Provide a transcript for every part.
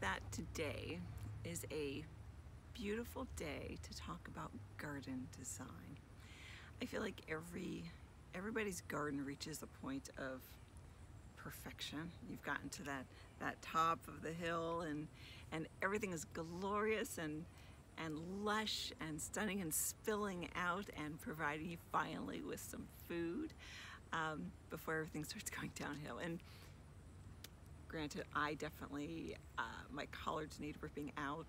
that today is a beautiful day to talk about garden design. I feel like everybody's garden reaches a point of perfection. You've gotten to that top of the hill and everything is glorious and lush and stunning and spilling out and providing you finally with some food before everything starts going downhill. And granted, I definitely, my collards need ripping out.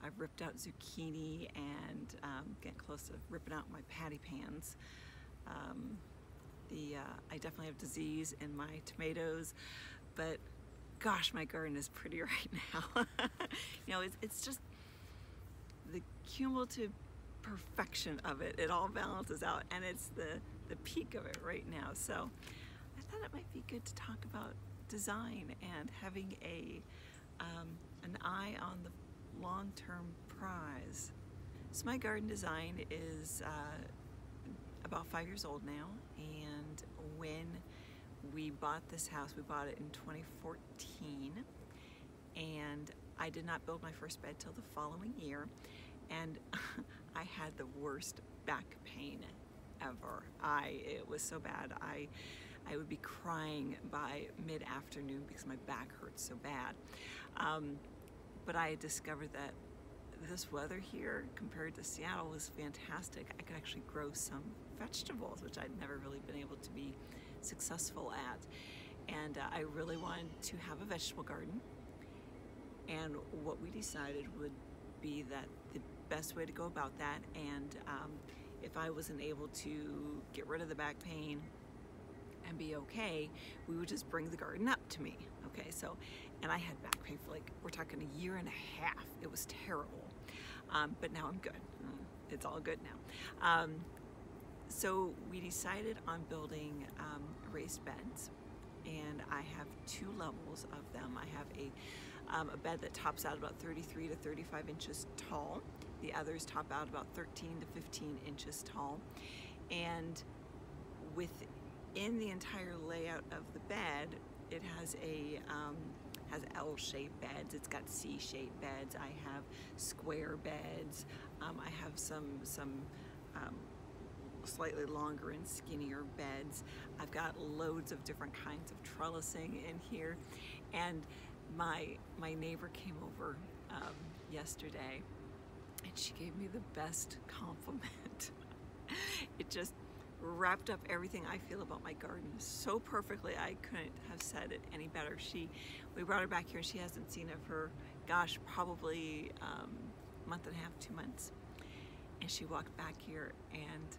I've ripped out zucchini and getting close to ripping out my patty pans. I definitely have disease in my tomatoes, but gosh, my garden is pretty right now. You know, it's just the cumulative perfection of it. It all balances out, and it's the peak of it right now. So I thought it might be good to talk about design and having an eye on the long-term prize. So my garden design is about 5 years old now, and when we bought this house, we bought it in 2014, and I did not build my first bed till the following year, and I had the worst back pain ever. It was so bad. I would be crying by mid-afternoon because my back hurts so bad. But I had discovered that this weather here compared to Seattle was fantastic. I could actually grow some vegetables, which I'd never really been able to be successful at. And I really wanted to have a vegetable garden. And what we decided would be that the best way to go about that, and if I wasn't able to get rid of the back pain and be okay, we would just bring the garden up to me. Okay, so, and I had back pain for like, we're talking a year and a half. It was terrible. But now I'm good. It's all good now. So we decided on building raised beds, and I have 2 levels of them. I have a bed that tops out about 33 to 35 inches tall. The others top out about 13 to 15 inches tall. And within the entire layout of the bed, it has has L-shaped beds. It's got C-shaped beds. I have square beds. I have some slightly longer and skinnier beds. I've got loads of different kinds of trellising in here. And my neighbor came over yesterday, and she gave me the best compliment. It just wrapped up everything I feel about my garden so perfectly. I couldn't have said it any better. We brought her back here, and she hasn't seen it for, gosh, probably a month and a half, 2 months. And she walked back here and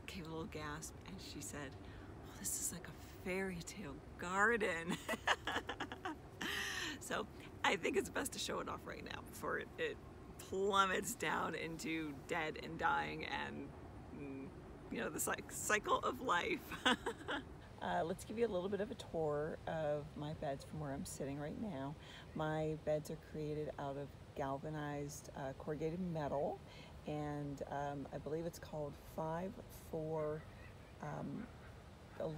gave a little gasp, and she said, "Oh, this is like a fairy tale garden." So I think it's best to show it off right now before it plummets down into dead and dying and, you know, the cycle of life. Let's give you a little bit of a tour of my beds from where I'm sitting right now. My beds are created out of galvanized corrugated metal, and I believe it's called 5-4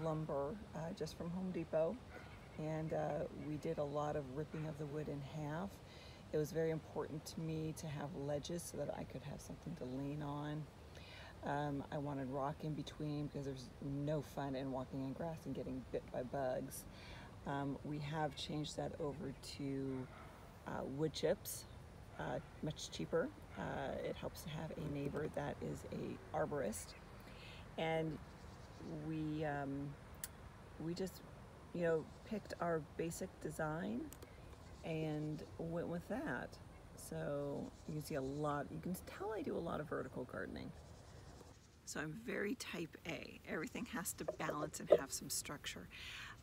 lumber, just from Home Depot. And we did a lot of ripping of the wood in half. It was very important to me to have ledges so that I could have something to lean on. I wanted rock in between because there's no fun in walking in grass and getting bit by bugs. We have changed that over to wood chips, much cheaper. It helps to have a neighbor that is a arborist. And we just, you know, picked our basic design and went with that. So you can see you can tell I do a lot of vertical gardening. So I'm very type A. Everything has to balance and have some structure.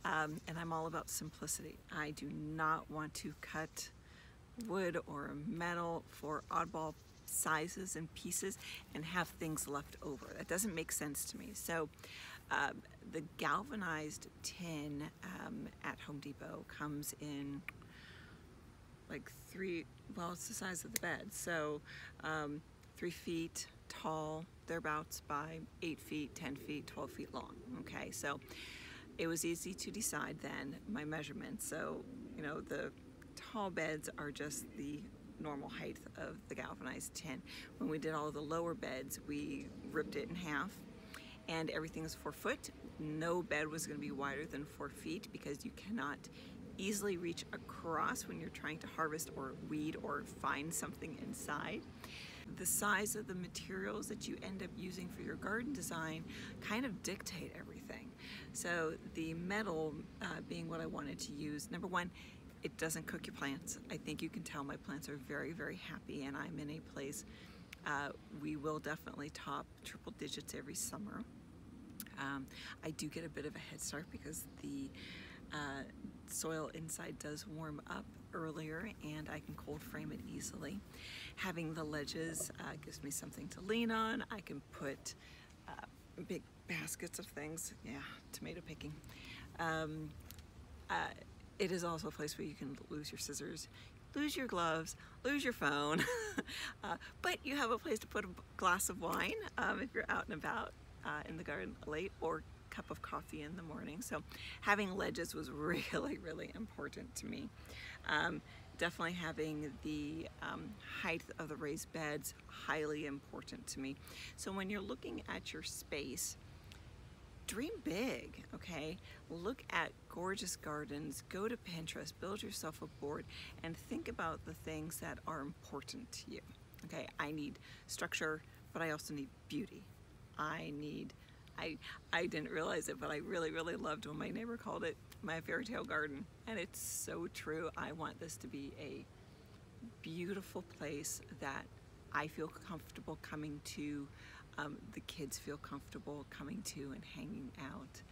And I'm all about simplicity. I do not want to cut wood or metal for oddball sizes and pieces and have things left over. That doesn't make sense to me. So the galvanized tin at Home Depot comes in like it's the size of the bed. So 3 feet tall, thereabouts, by 8 feet, 10 feet, 12 feet long. Okay, so it was easy to decide then my measurements. So, you know, the tall beds are just the normal height of the galvanized tin. When we did all the lower beds, we ripped it in half, and everything is 4 foot. No bed was going to be wider than 4 feet because you cannot easily reach across when you're trying to harvest or weed or find something inside. The size of the materials that you end up using for your garden design kind of dictate everything. So the metal being what I wanted to use, number one, it doesn't cook your plants. I think you can tell my plants are very, very happy, and I'm in a place we will definitely top triple digits every summer. I do get a bit of a head start because the soil inside does warm up earlier, and I can cold frame it easily. Having the ledges gives me something to lean on. I can put big baskets of things. Yeah, tomato picking. It is also a place where you can lose your scissors, lose your gloves, lose your phone, but you have a place to put a glass of wine if you're out and about in the garden late, or cup of coffee in the morning. So having ledges was really, really important to me. Definitely having the height of the raised beds, highly important to me. So when you're looking at your space, dream big, okay? Look at gorgeous gardens, go to Pinterest, build yourself a board, and think about the things that are important to you. Okay, I need structure, but I also need beauty. I didn't realize it, but I really, really loved when my neighbor called it my fairy tale garden, and it's so true. I want this to be a beautiful place that I feel comfortable coming to, the kids feel comfortable coming to and hanging out.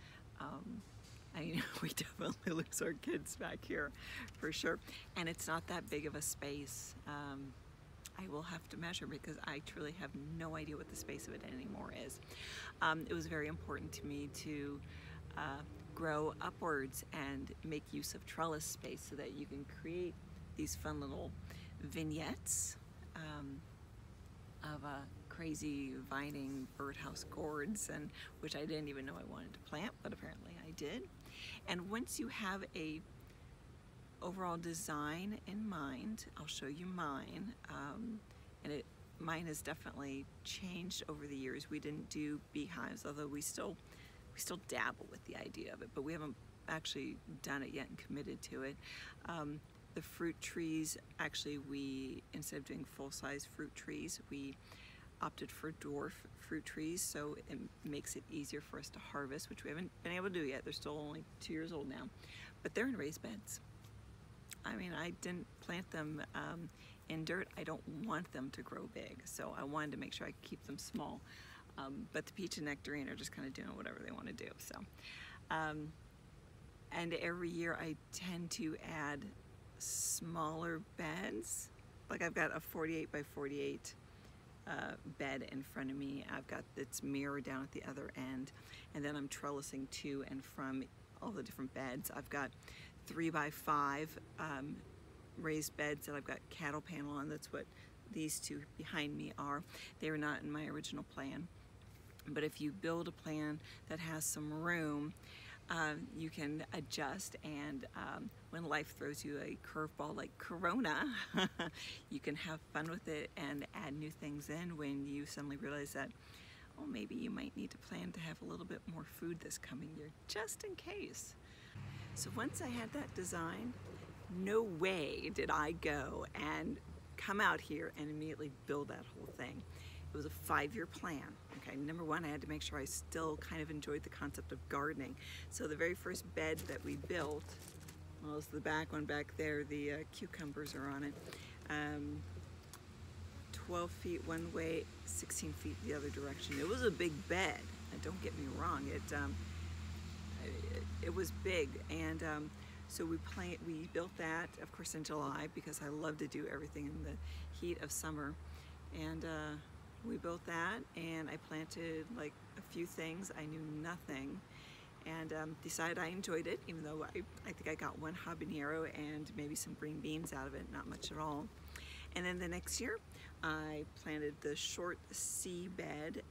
We definitely lose our kids back here for sure, and it's not that big of a space. I will have to measure because I truly have no idea what the space of it anymore is. It was very important to me to grow upwards and make use of trellis space so that you can create these fun little vignettes of crazy vining birdhouse gourds, and which I didn't even know I wanted to plant, but apparently I did. And once you have a overall design in mind, I'll show you mine, and mine has definitely changed over the years. We didn't do beehives, although we still dabble with the idea of it, but we haven't actually done it yet and committed to it. The fruit trees, actually, instead of doing full-size fruit trees, we opted for dwarf fruit trees, so it makes it easier for us to harvest, which we haven't been able to do yet. They're still only 2 years old now, but they're in raised beds. I mean, I didn't plant them in dirt. I don't want them to grow big, so I wanted to make sure I could keep them small. But the peach and nectarine are just kind of doing whatever they want to do. So, and every year I tend to add smaller beds. Like I've got a 48 by 48 bed in front of me. I've got its mirror down at the other end, and then I'm trellising to and from all the different beds. I've got 3 by 5 raised beds that I've got cattle panel on. That's what these two behind me are. They were not in my original plan, but if you build a plan that has some room, you can adjust, and when life throws you a curveball like Corona, you can have fun with it and add new things in when you suddenly realize that, oh, maybe you might need to plan to have a little bit more food this coming year, just in case. So once I had that design, no way did I go and come out here and immediately build that whole thing. It was a 5-year plan. Okay, number one, I had to make sure I still kind of enjoyed the concept of gardening. So the very first bed that we built, well, it's the back one back there, the cucumbers are on it. 12 feet one way, 16 feet the other direction. It was a big bed, and don't get me wrong, it was big, and so we built that, of course, in July, because I love to do everything in the heat of summer. And we built that, and I planted like a few things. I knew nothing, and decided I enjoyed it, even though I think I got 1 habanero and maybe some green beans out of it, not much at all. And then the next year, I planted the short C bed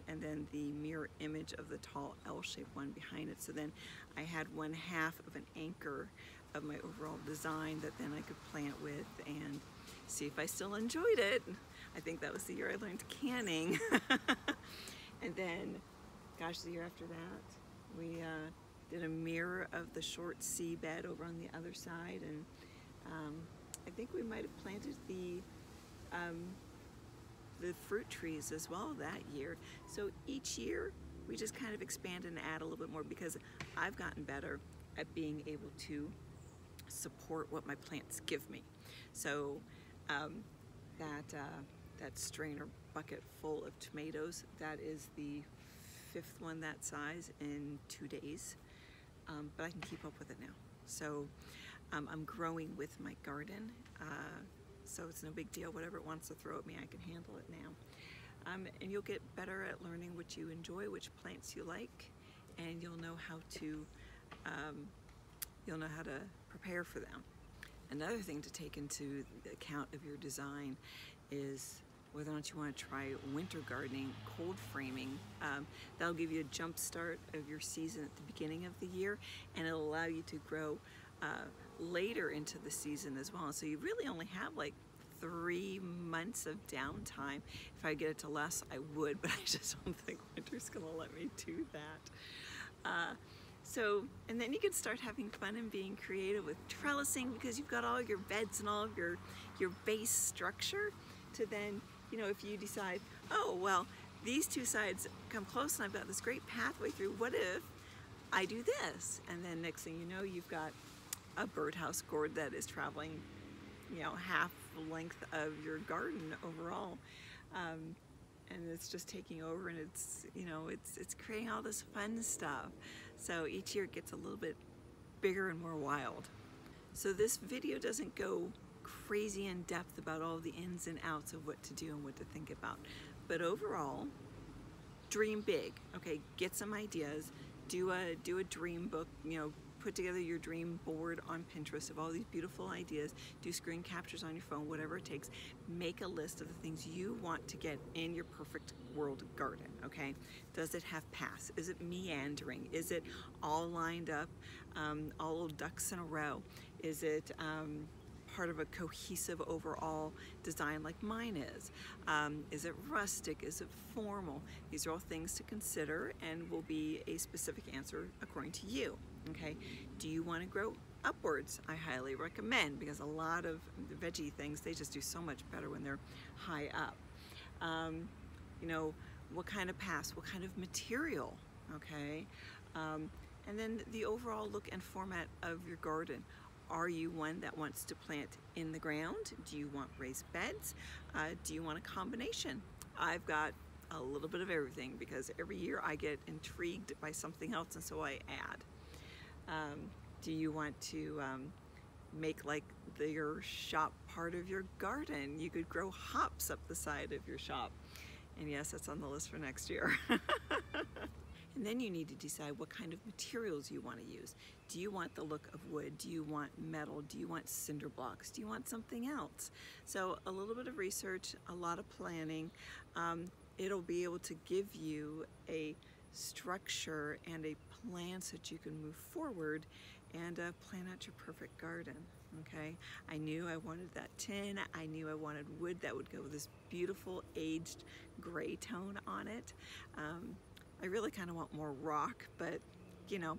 and then the mirror image of the tall L-shaped one behind it. So then I had 1/2 of an anchor of my overall design that then I could plant with and see if I still enjoyed it. I think that was the year I learned canning. And then, gosh, the year after that, we did a mirror of the short C bed over on the other side, and I think we might have planted the fruit trees as well that year. So each year we just kind of expand and add a little bit more because I've gotten better at being able to support what my plants give me. So that strainer bucket full of tomatoes, that is the 5th one that size in 2 days, but I can keep up with it now. So I'm growing with my garden, so it's no big deal. Whatever it wants to throw at me, I can handle it now. And you'll get better at learning what you enjoy, which plants you like, and you'll know how to prepare for them. Another thing to take into account of your design is whether or not you want to try winter gardening, cold framing. That'll give you a jump start of your season at the beginning of the year, and it'll allow you to grow later into the season as well. So you really only have like 3 months of downtime. If I get it to less, I would, but I just don't think winter's gonna let me do that. And then you can start having fun and being creative with trellising, because you've got all your beds and all of your base structure to then, you know, if you decide, oh, well, these 2 sides come close and I've got this great pathway through, what if I do this? And then next thing you know, you've got a birdhouse gourd that is traveling, you know, half the length of your garden overall. And it's just taking over, and it's, you know, it's creating all this fun stuff. So each year it gets a little bit bigger and more wild. So this video doesn't go crazy in depth about all the ins and outs of what to do and what to think about. But overall, dream big, okay? Get some ideas, do a dream book, you know, put together your dream board on Pinterest of all these beautiful ideas, do screen captures on your phone, whatever it takes. Make a list of the things you want to get in your perfect world garden, okay? Does it have paths? Is it meandering? Is it all lined up, all ducks in a row? Is it part of a cohesive overall design like mine is? Is it rustic? Is it formal? These are all things to consider and will be a specific answer according to you. Okay, do you want to grow upwards? I highly recommend, because a lot of the veggie things, they just do so much better when they're high up. You know, what kind of paths, what kind of material, okay? And then the overall look and format of your garden. Are you one that wants to plant in the ground? Do you want raised beds? Do you want a combination? I've got a little bit of everything, because every year I get intrigued by something else, and so I add. Do you want to make like your shop part of your garden? You could grow hops up the side of your shop. And yes, that's on the list for next year. And then you need to decide what kind of materials you want to use. Do you want the look of wood? Do you want metal? Do you want cinder blocks? Do you want something else? So a little bit of research, a lot of planning. It'll be able to give you a structure and a plan so that you can move forward and plan out your perfect garden. Okay, I knew I wanted that tin. I knew I wanted wood that would go with this beautiful aged gray tone on it. I really kind of want more rock, but you know,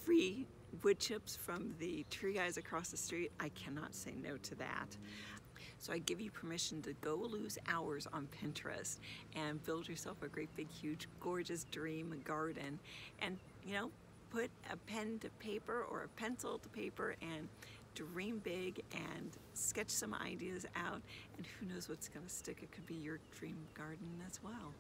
free wood chips from the tree guys across the street, I cannot say no to that. So I give you permission to go lose hours on Pinterest and build yourself a great big huge gorgeous dream garden, and you know, put a pen to paper or a pencil to paper and dream big and sketch some ideas out, and who knows what's going to stick. It could be your dream garden as well.